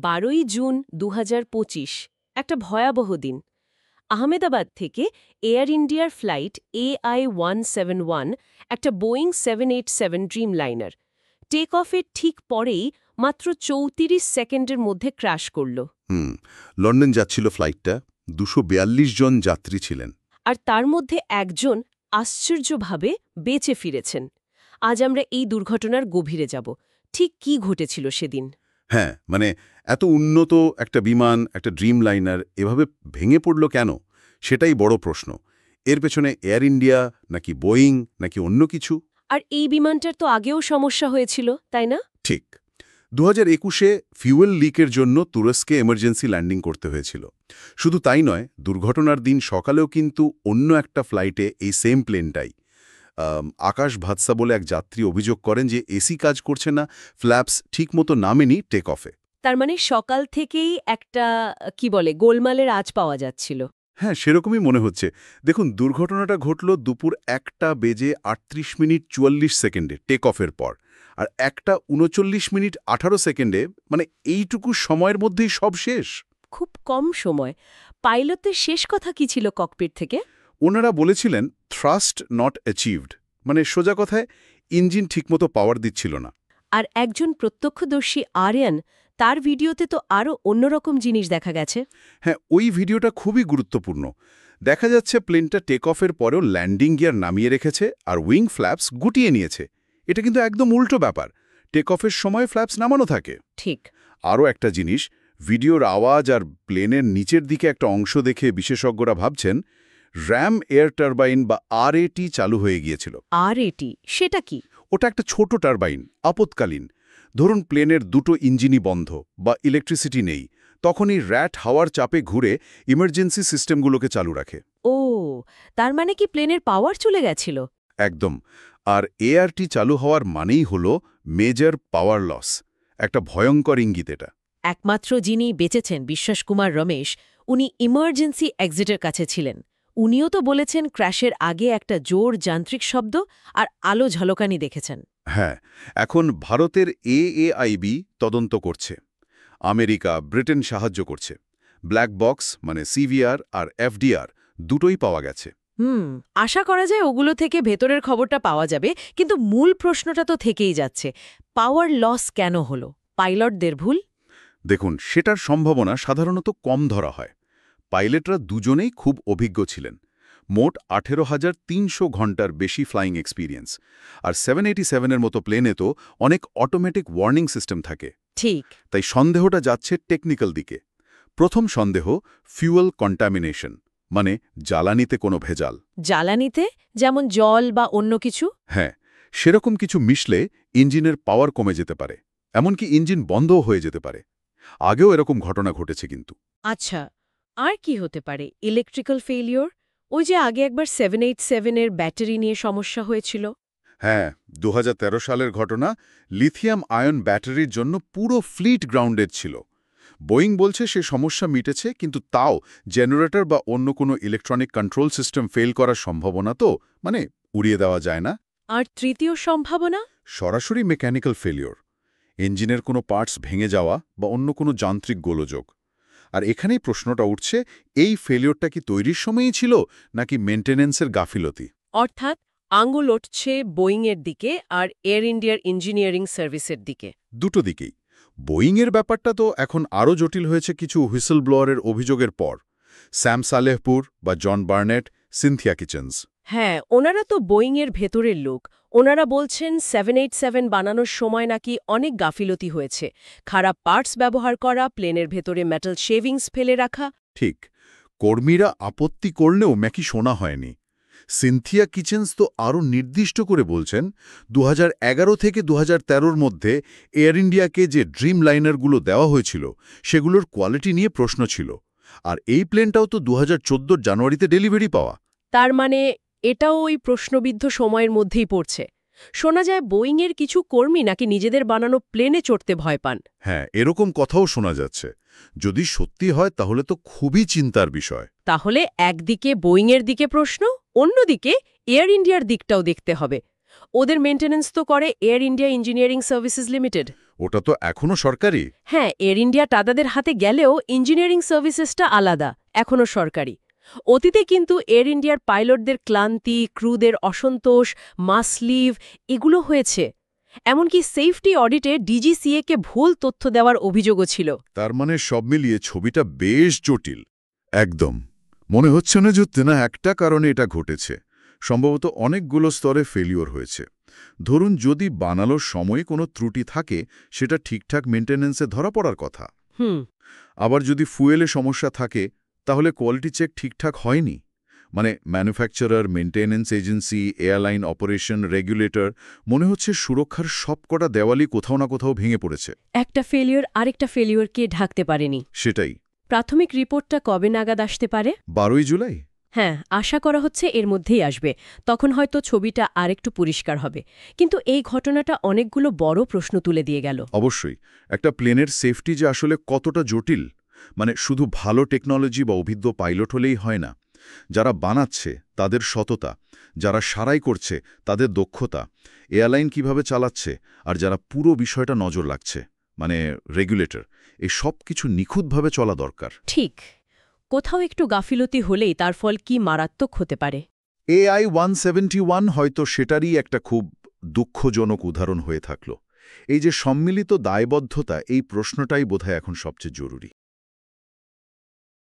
12ই June 2025 একটা ভয়াবহ দিন। আহমেদাবাদ থেকে এয়ার ইন্ডিয়ার ফ্লাইট AI-171 একটা বোয়িং 787 ড্রিমলাইনার টেক অফের ঠিক পরেই মাত্র 34 সেকেন্ডের মধ্যে ক্র্যাশ করল। লন্ডন যাচ্ছিল ফ্লাইটটা। 242 জন যাত্রী ছিলেন। আর তার মধ্যে একজন আশ্চর্যভাবে বেঁচে ফিরেছেন। আজ আমরা এই দুর্ঘটনার গভীরে যাব। ঠিক কি ঘটেছিল সেদিন? হ্যাঁ, এত উন্নত একটা বিমান, একটা ড্রিমলাইনার এভাবে ভেঙে পড়ল কেন? সেটাই বড় প্রশ্ন। এর পেছনে এয়ার ইন্ডিয়া নাকি বোয়িং নাকি অন্য কিছু? আর এই বিমানটার তো আগেও সমস্যা হয়েছিল, তাই না? ঠিক। 2021-এ ফিউয়েল লিকের জন্য তুরস্কে এমার্জেন্সি ল্যান্ডিং করতে হয়েছিল। শুধু তাই নয়, দুর্ঘটনার দিন সকালেও কিন্তু অন্য একটা ফ্লাইটে এই সেম প্লেনটাই আকাশ ভাতসা বলে এক যাত্রী অভিযোগ করেন যে এসি কাজ করছে না, ফ্ল্যাপস ঠিকমতো নামেনি টেক অফে। তার মানে সকাল থেকেই একটা গোলমালের আঁচ পাওয়া যাচ্ছিল। হ্যাঁ, সেরকমই মনে হচ্ছে। দেখুন, দুর্ঘটনাটা ঘটল দুপুর 1:38:44 টেক অফের পর। আর 1:39:18 এইটুকু সময়ের মধ্যেই সব শেষ। খুব কম সময়। পাইলটের শেষ কথা কি ছিল ককপিট থেকে? ওনারা বলেছিলেন থ্রাস্ট নট অ্যাচিভড, সোজা কথায় ইঞ্জিন ঠিকমতো পাওয়ার দিচ্ছিল না। আর একজন প্রত্যক্ষদর্শী আরিয়ান, তার ভিডিওতে তো আরও অন্যরকম জিনিস দেখা গেছে। হ্যাঁ, ওই ভিডিওটা খুবই গুরুত্বপূর্ণ। দেখা যাচ্ছে প্লেনটা টেক অফের পরেও ল্যান্ডিং গিয়ার নামিয়ে রেখেছে আর উইং ফ্ল্যাপস গুটিয়ে নিয়েছে। এটা কিন্তু একদম উল্টো ব্যাপার। টেক অফের সময় ফ্ল্যাপস নামানো থাকে। ঠিক। আরও একটা জিনিস, ভিডিওর আওয়াজ আর প্লেনের নিচের দিকে একটা অংশ দেখে বিশেষজ্ঞরা ভাবছেন র্যাম এয়ার টারবাইন বা RAT চালু হয়ে গিয়েছিল। RAT সেটা কি? ওটা একটা ছোট টারবাইন, আপৎকালীন। ধরুন প্লেনের দুটো ইঞ্জিনই বন্ধ বা ইলেকট্রিসিটি নেই, তখনই র্যাট হাওয়ার চাপে ঘুরে ইমার্জেন্সি সিস্টেমগুলোকে চালু রাখে। ও, তার মানে কি প্লেনের পাওয়ার চলে গেছিল? একদম। আর ART চালু হওয়ার মানেই হল মেজর পাওয়ার লস। একটা ভয়ঙ্কর ইঙ্গিত এটা। একমাত্র যিনি বেঁচেছেন, বিশ্বাস কুমার রমেশ, উনি ইমার্জেন্সি এক্সিটের কাছে ছিলেন। উনিও তো বলেছেন ক্র্যাশের আগে একটা জোর যান্ত্রিক শব্দ আর আলো ঝলকানি দেখেছেন। হ্যাঁ, এখন ভারতের AAIB তদন্ত করছে। আমেরিকা, ব্রিটেন সাহায্য করছে। ব্ল্যাক বক্স CVR আর FDR দুটোই পাওয়া গেছে। আশা করা যায় ওগুলো থেকে ভেতরের খবরটা পাওয়া যাবে, কিন্তু মূল প্রশ্নটা তো থেকেই যাচ্ছে, পাওয়ার লস কেন হলো? পাইলটদের ভুল? দেখুন, সেটার সম্ভাবনা সাধারণত কম ধরা হয়। পাইলটরা দুজনেই খুব অভিজ্ঞ ছিলেন। মোট 18,300 ঘন্টার বেশি ফ্লাইং এক্সপিরিয়েন্স। আর 787-এর মতো প্লেনে তো অনেক অটোমেটিক ওয়ার্নিং সিস্টেম থাকে। ঠিক। তাই সন্দেহটা যাচ্ছে টেকনিক্যাল দিকে। প্রথম সন্দেহ, ফিউয়েল কন্টামিনেশন, জ্বালানিতে কোনো ভেজাল। জ্বালানিতে? যেমন জল বা অন্য কিছু? হ্যাঁ, সেরকম কিছু মিশলে ইঞ্জিনের পাওয়ার কমে যেতে পারে, এমনকি ইঞ্জিন বন্ধও হয়ে যেতে পারে। আগেও এরকম ঘটনা ঘটেছে কিন্তু। আচ্ছা, আর কি হতে পারে? Electrical failure? ওই যে আগে একবার 787-এর ব্যাটারি নিয়ে সমস্যা হয়েছিল। হ্যাঁ, 2013 সালের ঘটনা। লিথিয়াম আয়ন ব্যাটারির জন্য পুরো ফ্লিট গ্রাউন্ডেড ছিল। বোয়িং বলছে সে সমস্যা মিটেছে, কিন্তু তাও জেনারেটর বা অন্য কোনো ইলেকট্রনিক কন্ট্রোল সিস্টেম ফেল করার সম্ভাবনা তো উড়িয়ে দেওয়া যায় না। আর তৃতীয় সম্ভাবনা? সরাসরি মেকানিক্যাল ফেলিওর, ইঞ্জিনের কোনো পার্টস ভেঙে যাওয়া বা অন্য কোনো যান্ত্রিক গোলযোগ। আর এখানেই প্রশ্নটা উঠছে, এই ফেলিওরটা কি তৈরির সময়ই ছিল নাকি মেনটেন্যান্সের গাফিলতি? অর্থাৎ আঙুল উঠছে বোয়িংয়ের দিকে আর এয়ার ইন্ডিয়ার ইঞ্জিনিয়ারিং সার্ভিসের দিকে। দুটো দিকেই। বোয়িংয়ের ব্যাপারটা তো এখন আরও জটিল হয়েছে কিছু হুইসল ব্লোয়ারের অভিযোগের পর। স্যাম সালেহপুর বা জন বার্নেট, সিনথিয়া কিচেন্স। হ্যাঁ, ওনারা তো বোয়িংয়ের ভেতরের লোক। ওনারা বলছেন 787 বানানোর সময় নাকি অনেক গাফিলতি হয়েছে। খারাপ পার্টস ব্যবহার করা, প্লেনের ভেতরে মেটাল শেভিংস ফেলে রাখা। ঠিক। কর্মীরা আপত্তি করলেও ম্যাকি শোনা হয়নি। সিনথিয়া কিচেন্স তো আরও নির্দিষ্ট করে বলছেন 2011 থেকে 2013-র মধ্যে এয়ার ইন্ডিয়াকে যে ড্রিম লাইনারগুলো দেওয়া হয়েছিল সেগুলোর কোয়ালিটি নিয়ে প্রশ্ন ছিল। আর এই প্লেনটাও তো 2014 জানুয়ারিতে ডেলিভারি পাওয়া। তার মানে এটাও ওই প্রশ্নবিদ্ধ সময়ের মধ্যেই পড়ছে। শোনা যায় বোয়িংয়ের কিছু কর্মী নাকি নিজেদের বানানো প্লেনে চড়তে ভয় পান। হ্যাঁ, এরকম কথাও শোনা যাচ্ছে। যদি সত্যি হয় তাহলে তো খুবই চিন্তার বিষয়। তাহলে একদিকে বোয়িংয়ের দিকে প্রশ্ন, অন্যদিকে এয়ার ইন্ডিয়ার দিকটাও দেখতে হবে। ওদের মেনটেন্যান্স তো করে air India engineering services limited. ওটা তো এখনো সরকারি। হ্যাঁ, এয়ার ইন্ডিয়া টাটাদের হাতে গেলেও ইঞ্জিনিয়ারিং সার্ভিসেসটা আলাদা, এখনও সরকারি। অতীতে কিন্তু এয়ার ইন্ডিয়ার পাইলটদের ক্লান্তি, ক্রুদের অসন্তোষ, মাস লিভ এগুলো হয়েছে। এমনকি সেফটি অডিটে ডিজিসিএ-কে ভুল তথ্য দেওয়ার অভিযোগও ছিল। তার মানে সব মিলিয়ে ছবিটা বেশ জটিল। একদম মনে হচ্ছে না যে না একটা কারণে এটা ঘটেছে, সম্ভবত অনেকগুলো স্তরে ফেলিওর হয়েছে। ধরুন যদি বানানোর সময়ে কোনো ত্রুটি থাকে, সেটা ঠিকঠাক মেনটেন্যান্সে ধরা পড়ার কথা। আবার যদি ফুয়েলে সমস্যা থাকে, তাহলে কোয়ালিটি চেক ঠিকঠাক হয়নি। মানে manufacturer, maintenance agency, airline operation, regulator, মনে হচ্ছে সুরক্ষার সবকটা দেওয়ালই কোথাও না কোথাও ভেঙে পড়েছে। একটা ফেলিওর আরেকটা ফেলিওরকে ঢাকতে পারেনি। সেটাই। প্রাথমিক রিপোর্টটা কবে নাগাদ আসতে পারে? 12ই জুলাই। হ্যাঁ, আশা করা হচ্ছে এর মধ্যেই আসবে। তখন হয়তো ছবিটা আরেকটু পরিষ্কার হবে। কিন্তু এই ঘটনাটা অনেকগুলো বড় প্রশ্ন তুলে দিয়ে গেল। অবশ্যই। একটা প্লেনের সেফটি যে আসলে কতটা জটিল, মানে শুধু ভালো টেকনোলজি বা অভিজ্ঞ পাইলট হলেই হয় না। যারা বানাচ্ছে তাদের সততা, যারা সারাই করছে তাদের দক্ষতা, এয়ারলাইন কিভাবে চালাচ্ছে, আর যারা পুরো বিষয়টা নজর রাখছে, মানে রেগুলেটর, এই সব কিছু নিখুঁতভাবে চলা দরকার। ঠিক। কোথাও একটু গাফিলতি হলেই তার ফল কি মারাত্মক হতে পারে। AI-171 হয়তো সেটারই একটা খুব দুঃখজনক উদাহরণ হয়ে থাকল। এই যে সম্মিলিত দায়বদ্ধতা, এই প্রশ্নটাই বোধহয় এখন সবচেয়ে জরুরি।